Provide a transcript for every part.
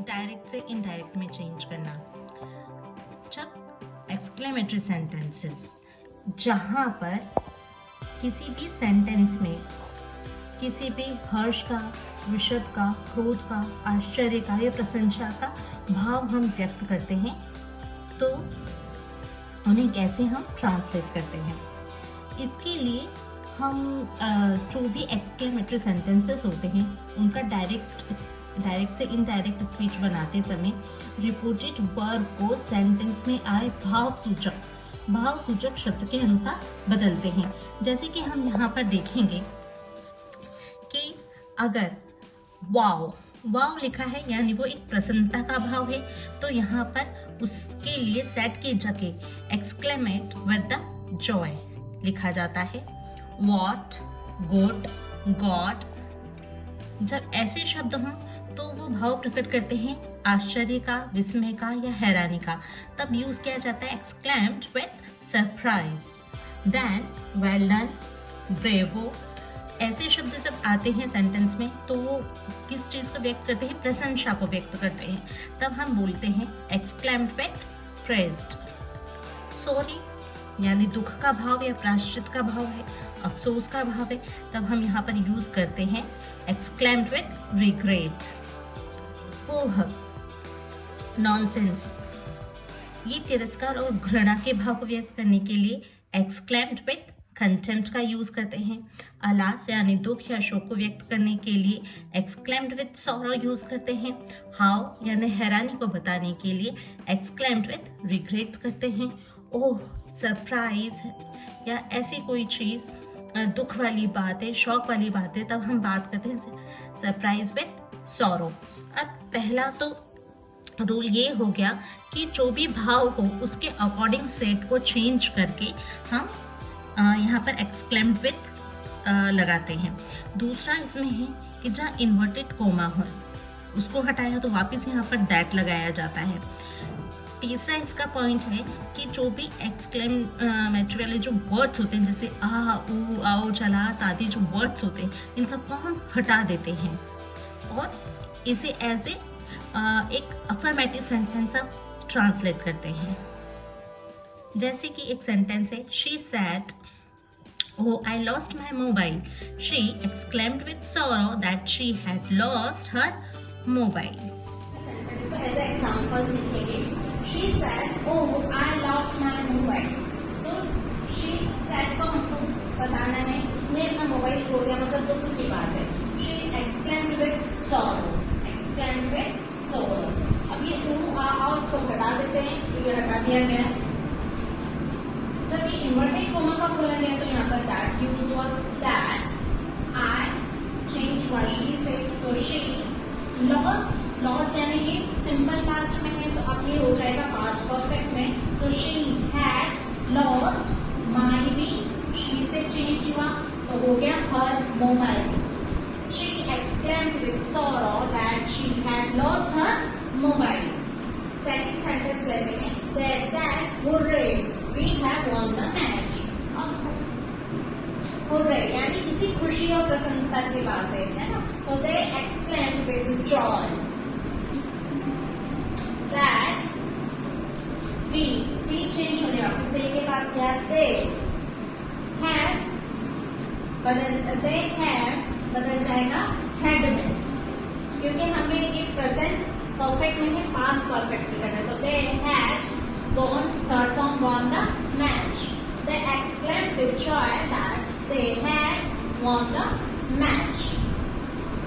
Direct से indirect में change करना। जब एक्सक्लेमेटरी सेंटेंसेस, जहाँ पर किसी भी सेंटेंस में किसी भी हर्ष का, विषद का, क्रोध का, आश्चर्य का या प्रशंसा का भाव हम व्यक्त करते हैं, तो उन्हें कैसे हम ट्रांसलेट करते हैं। इसके लिए हम जो भी एक्सक्लेमेटरी सेंटेंसेस होते हैं उनका डायरेक्ट से इनडायरेक्ट स्पीच बनाते समय रिपोर्टेड वर्ब को सेंटेंस में आए भाव सूचक शब्द के अनुसार बदलते हैं। जैसे कि हम यहाँ पर देखेंगे कि अगर वाव लिखा है यानी वो एक प्रसन्नता का भाव है, तो यहाँ पर उसके लिए सेट की जगह एक्सक्लेमेट विद द जॉय लिखा जाता है। वॉट, गुड, गॉड, जब ऐसे शब्द हों तो वो भाव प्रकट करते हैं आश्चर्य का, विस्मय का या हैरानी का, तब यूज किया जाता है exclaimed with surprise. Then well done, bravo, ऐसे शब्द जब आते हैं सेंटेंस में तो वो किस चीज को व्यक्त करते हैं, प्रशंसा को व्यक्त करते हैं, तब हम बोलते हैं एक्सक्लेम्ड विद प्रेज्ड। सॉरी यानी दुख का भाव या प्रायश्चित का भाव है, अफसोस का भाव है, तब हम यहाँ पर यूज करते हैं exclaimed with regret. Oh, nonsense, ये तिरस्कार और घृणा के भाव को व्यक्त करने के लिए एक्सक्लेम्ड विद कंटेम्प्ट का यूज करते हैं। अलास यानी दुख या शोक को व्यक्त करने के लिए एक्सक्लेम्ड विद सॉरो यूज करते हैं। हाउ यानी हैरानी को बताने के लिए एक्सक्लेम्ड विद रिग्रेट करते हैं। ओह, सरप्राइज या ऐसी कोई चीज दुख वाली बात है, शौक वाली बात है, तब हम बात करते हैं सरप्राइज विद सॉरो। अब पहला तो रूल ये हो गया कि जो भी भाव हो उसके अकॉर्डिंग सेट को चेंज करके हम यहाँ पर एक्सक्लेम्ड विद लगाते हैं। दूसरा इसमें है कि जहाँ इन्वर्टेड कोमा हो उसको हटाया तो वापस यहाँ पर दैट लगाया जाता है। तीसरा इसका पॉइंट है कि जो भी एक्सक्लेमेटरी वाले जो वर्ड्स होते हैं जैसे आ, ऊ, आओ, चलास आदि जो वर्ड्स होते हैं इन सबको हम हटा देते हैं और इसे एज ए एक अफर्मेटिव सेंटेंस आप ट्रांसलेट करते हैं। जैसे कि एक सेंटेंस है, she said, "Oh, I lost my mobile." She exclaimed with sorrow that she had lost her mobile. Sentence को एज एग्जाम्पल सीखेंगे। She said, "Oh, I lost my mobile." तो she said को हमको बताना है उसने अपना मोबाइल खो दिया, मतलब दुख की बात है। She exclaimed with sorrow. Exclaimed with sorrow. अब ये out सब हटा देते हैं, तो ये हटा दिया गया। जब ये इन्वर्टेड कोमा का खोला गया तो यहाँ पर दैट यूज हुआ। That I change what she said, तो शी लॉस्ट यानी ये सिंपल पास्ट में है तो अब ये हो जाएगा पास्ट परफेक्ट में, तो शी हैड लॉस्ट माई भी शी से चेंज हुआ तो हो गया हर mobile. She exclaimed with sorrow that she had lost her mobile. Second sentence लेते हैं, they said, "Hooray, we have won the match." अब hooray यानी किसी खुशी और प्रसन्नता की बात है ना, तो they exclaimed with joy that we change होने वापस they के पास गया, they have बदल जाएगा had में, क्योंकि हमें ये प्रेजेंट परफेक्ट में है, पास्ट परफेक्ट में करना है, तो they had won, third form won the match. They exclaimed with joy that they had won the match.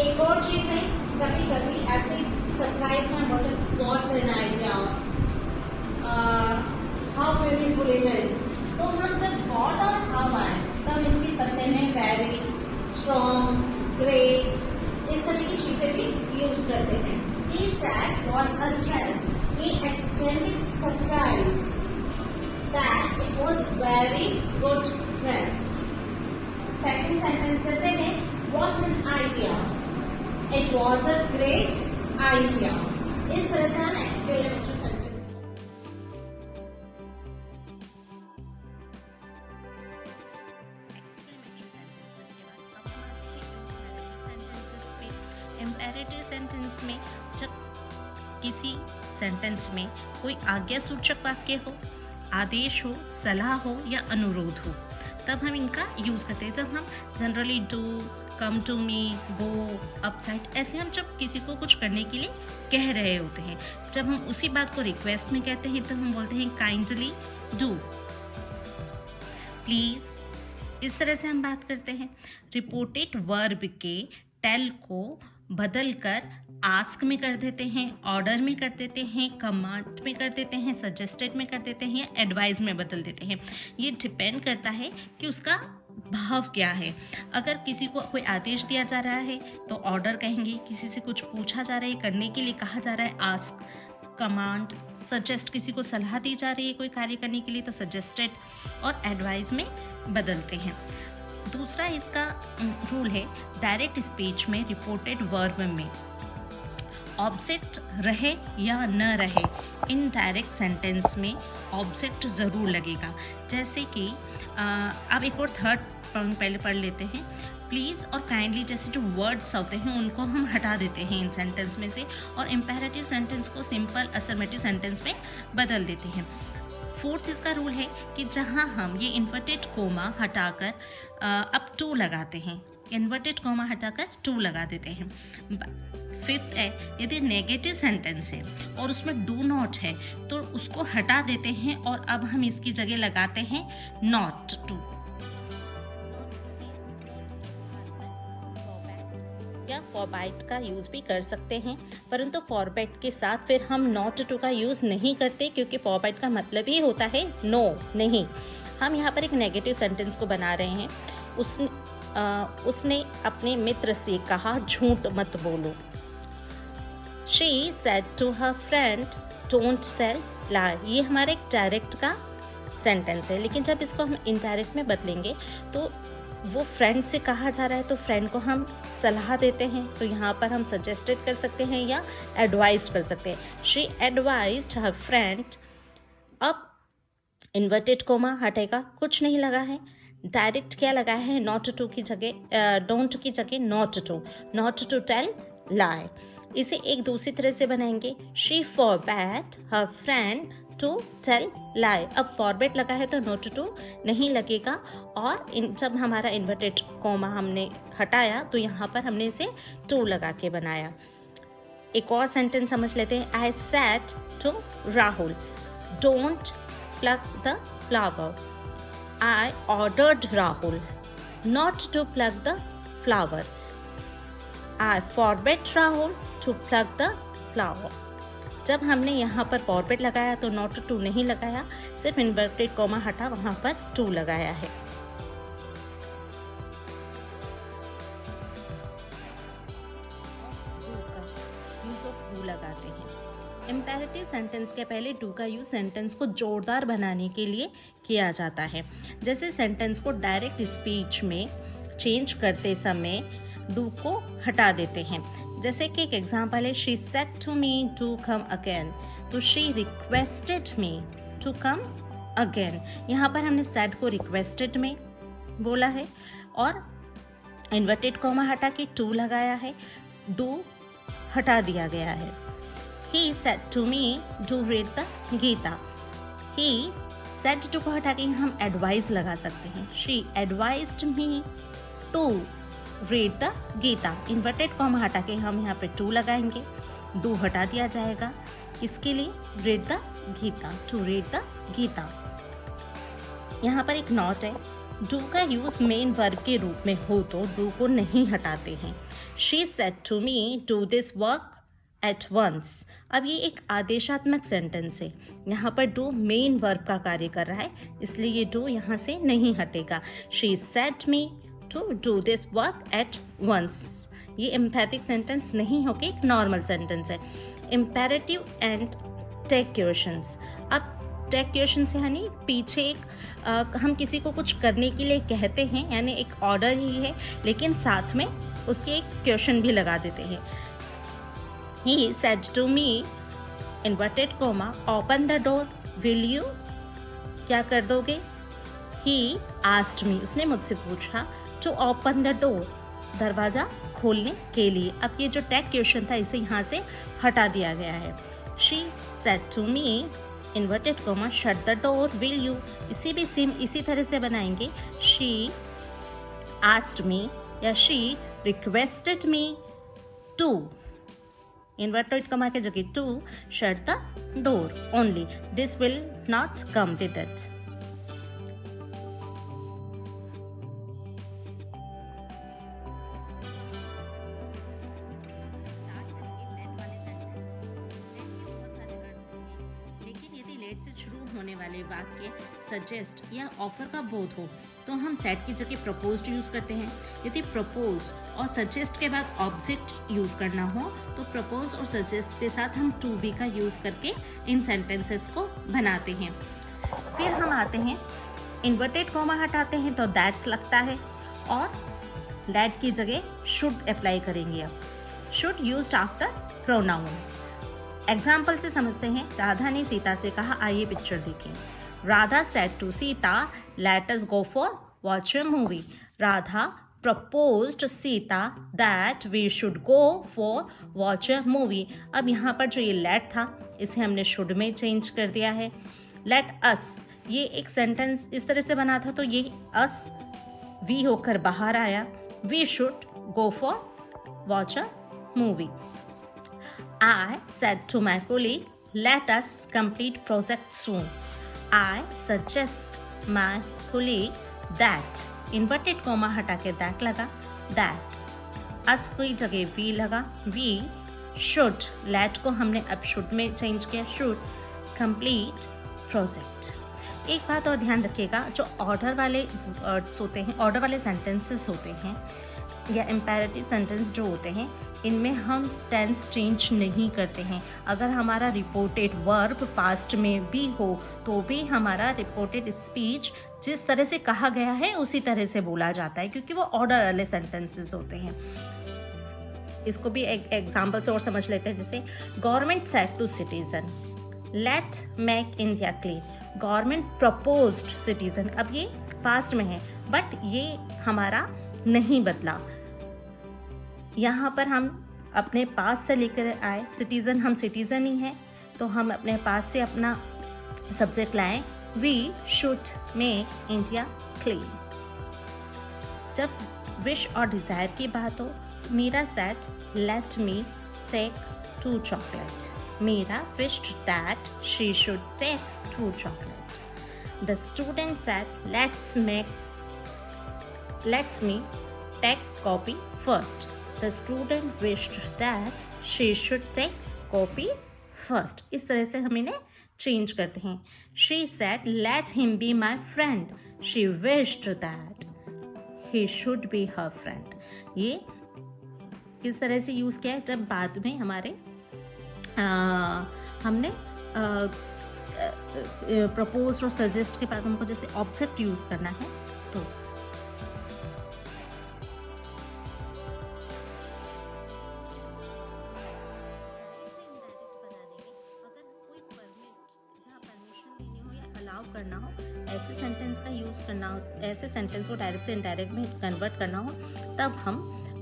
एक और चीज है, कभी कभी ऐसे सरप्राइज में बोलते what an idea, how beautiful it is, तो हम जब what और how आए तब इसके पत्ते में very, strong, great इस तरह की चीजें भी यूज करते हैं। He said, "What a dress." He exclaimed with surprise that it was very good dress. Second sentence जैसे है, what an idea. It was a great idea. इस तरह से हम exclamatory sentence इम्पेरेटिव सेंटेंस में जब किसी सेंटेंस में कोई आज्ञा सूचक वाक्य हो, आदेश हो, सलाह हो या अनुरोध हो, तब हम इनका यूज़ करते हैं। जब हम generally do, come to me, go, upside, ऐसे हम जब किसी को कुछ करने के लिए कह रहे होते हैं, जब हम उसी बात को रिक्वेस्ट में कहते हैं तो हम बोलते हैं काइंडली डू, प्लीज, इस तरह से हम बात करते हैं। रिपोर्टेड वर्ब के टेल को बदलकर आस्क में कर देते हैं, ऑर्डर में कर देते हैं, कमांड में कर देते हैं, सजेस्टेड में कर देते हैं या एडवाइस में बदल देते हैं। ये डिपेंड करता है कि उसका भाव क्या है। अगर किसी को कोई आदेश दिया जा रहा है तो ऑर्डर कहेंगे, किसी से कुछ पूछा जा रहा है, करने के लिए कहा जा रहा है आस्क, कमांड, सजेस्ट, किसी को सलाह दी जा रही है कोई कार्य करने के लिए तो सजेस्टेड, और एडवाइस में बदलते हैं। दूसरा इसका रूल है डायरेक्ट स्पीच में रिपोर्टेड वर्ब में ऑब्जेक्ट रहे या न रहे, इनडायरेक्ट सेंटेंस में ऑब्जेक्ट ज़रूर लगेगा। जैसे कि अब एक और थर्ड पॉइंट पहले पढ़ लेते हैं। प्लीज़ और काइंडली जैसे जो वर्ड्स होते हैं उनको हम हटा देते हैं इन सेंटेंस में से और इम्पेरेटिव सेंटेंस को सिंपल अफर्मेटिव सेंटेंस में बदल देते हैं। फोर्थ इसका रूल है कि जहाँ हम ये इन्वर्टेड कोमा हटाकर अब टू लगाते हैं, इन्वर्टेड कोमा हटाकर टू लगा देते हैं। फिफ्थ है यदि नेगेटिव सेंटेंस है और उसमें डू नॉट है तो उसको हटा देते हैं और अब हम इसकी जगह लगाते हैं नॉट टू। या फॉरबैट का यूज़ भी कर सकते हैं, परंतु फॉरबैट के साथ फिर हम नॉट टू का यूज़ नहीं करते क्योंकि फॉरबैट का मतलब ही होता है नो, नहीं। हम यहाँ पर एक नेगेटिव सेंटेंस को बना रहे हैं। उसने अपने मित्र से कहा झूठ मत बोलो। She said to her friend, don't tell lie। ये हमारा एक डायरेक्ट का सेंटेंस है, लेकिन जब इसको हम इनडायरेक्ट में बदलेंगे तो वो फ्रेंड से कहा जा रहा है तो फ्रेंड को हम सलाह देते हैं, तो यहाँ पर हम सजेस्टेड कर सकते हैं या एडवाइज कर सकते हैं। She advised her friend। अब इन्वर्टेड कोमा हटेगा, कुछ नहीं लगा है, डायरेक्ट क्या लगा है, नॉट टू की जगह, डोंट की जगह नॉट टू टेल लाई। इसे एक दूसरी तरह से बनाएंगे। She forbade her friend to tell lie। अब फॉरबैट लगा है तो नॉट टू नहीं लगेगा और जब हमारा इन्वर्टेड कोमा हमने हटाया तो यहाँ पर हमने इसे टू लगा के बनाया। एक और सेंटेंस समझ लेते हैं। I said to Rahul, don't pluck the flower। I ordered Rahul not to pluck the flower। I forbade Rahul to pluck the flower। जब हमने यहाँ पर फॉरबैट लगाया तो नॉट टू नहीं लगाया, सिर्फ इन्वर्टेड कोमा हटा वहाँ पर टू लगाया है। यूज ऑफ डू लगाते हैं। इम्पेरेटिव सेंटेंस के पहले डू का यूज सेंटेंस को जोरदार बनाने के लिए किया जाता है। जैसे सेंटेंस को डायरेक्ट स्पीच में चेंज करते समय डू को हटा देते हैं। जैसे कि एक एग्जाम्पल है, she said to me to come again, तो she requested me to come again. यहाँ पर हमने सेड को रिक्वेस्टेड में बोला है और इन्वर्टेड कोमा हटा के टू लगाया है, डू हटा दिया गया है। He said to me to read the Gita. He said to को हटा के हम एडवाइस लगा सकते हैं। She advised me to read the Gita. Inverted comma हटा के हम यहाँ पे टू लगाएंगे, डू हटा दिया जाएगा। इसके लिए read the Gita, to read the Gita. यहाँ पर एक नोट है, डू का यूज मेन वर्ब के रूप में हो तो डू को नहीं हटाते हैं। She said to me do this work at once. अब ये एक आदेशात्मक सेंटेंस है, यहाँ पर डू मेन वर्ब का कार्य कर रहा है, इसलिए ये डू यहाँ से नहीं हटेगा। She said me to do this work at once. ये एम्पैथिक सेंटेंस नहीं होके एक नॉर्मल सेंटेंस है। Imperative and tag questions. अब टेक क्वेश्चंस यानी पीछे एक हम किसी को कुछ करने के लिए कहते हैं, यानी एक ऑर्डर ही है लेकिन साथ में उसके एक क्वेश्चन भी लगा देते हैं। He said to me, inverted comma, open the door, will you? क्या कर दोगे? He asked me, उसने मुझसे पूछा, to open the door, दरवाज़ा खोलने के लिए। अब ये जो टैग क्वेश्चन था इसे यहाँ से हटा दिया गया है। She said to me inverted comma shut the door will you, इसी भी सेम इसी तरह से बनाएंगे. शी आस्क्ड मी या she requested me to, inverted comma के जगह to, shut the door only. This will not come with it. होने वाले वाक्य सजेस्ट या ऑफर का बोध हो तो हम सेट की जगह प्रपोज्ड यूज करते हैं. यदि प्रपोज और सजेस्ट के बाद ऑब्जेक्ट यूज करना हो तो प्रपोज और सजेस्ट के साथ हम टू बी का यूज करके इन सेंटेंसेस को बनाते हैं. फिर हम आते हैं इन्वर्टेड कॉमा हटाते हैं तो दैट लगता है और दैट की जगह शुड अप्लाई करेंगे. अब should used after pronoun. Example से समझते हैं. राधा ने सीता से कहा आइए पिक्चर देखें. Radha said to Sita let us go for watch a movie. Radha proposed Sita that we should go for watch a movie. अब यहाँ पर जो ये लेट था इसे हमने शुड में चेंज कर दिया है. लेट अस, ये एक सेंटेंस इस तरह से बना था तो ये अस वी होकर बाहर आया. We should go for watch a movie. I said to my colleague, let us complete project soon. I suggest my colleague that, inverted comma हटा के that लगा, that. us की जगह we लगा, we should, let को हमने अब should में change किया, should complete project. एक बात और ध्यान रखिएगा, जो ऑर्डर वाले वर्ड्स होते हैं, ऑर्डर वाले सेंटेंसेस होते हैं या इम्पेरेटिव सेंटेंस जो होते हैं, इनमें हम टेंस चेंज नहीं करते हैं. अगर हमारा रिपोर्टेड वर्ब पास्ट में भी हो तो भी हमारा रिपोर्टेड स्पीच जिस तरह से कहा गया है उसी तरह से बोला जाता है क्योंकि वो ऑर्डर वाले सेंटेंसेस होते हैं. इसको भी एक एग्जाम्पल से और समझ लेते हैं. जैसे government said to citizen let make India clean. Government proposed citizen. अब ये पास्ट में है बट ये हमारा नहीं बदला. यहाँ पर हम अपने पास से लेकर आए. सिटीज़न, हम सिटीज़न ही हैं तो हम अपने पास से अपना सब्जेक्ट लाएं. We should make India clean. जब विश और डिज़ायर की बात हो, Meera said let me take 2 chocolate. Meera wished that she should take 2 chocolate. The student said let's me take copy first. The student wished that she should take copy first. इस तरह से हम इन्हें चेंज करते हैं. She said let him be my friend. She wished that he should be her friend. ये किस तरह से यूज़ किया है जब बाद में हमारे हमने प्रपोज और सजेस्ट के बाद हमको जैसे ऑब्जेक्ट यूज़ करना है तो करना हो, ऐसे सेंटेंस का यूज करना हो, ऐसे सेंटेंस को डायरेक्ट से इनडायरेक्ट में कन्वर्ट करना हो तब हम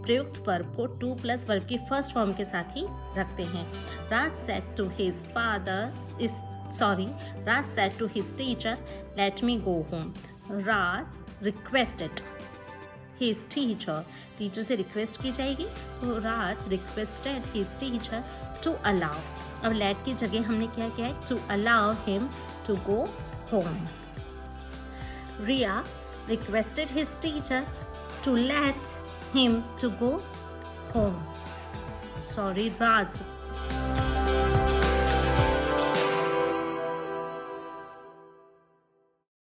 प्रयुक्त वर्ब को टू प्लस वर्ब की फर्स्ट फॉर्म के साथ ही रखते हैं. Raj said to his teacher let me go home. Raj requested his teacher. Teacher से रिक्वेस्ट की जाएगी तो Raj requested his teacher to allow. अब लेट की जगह हमने क्या किया है, to allow him to go home. Ria requested his teacher to let him to go home. Sorry, Raj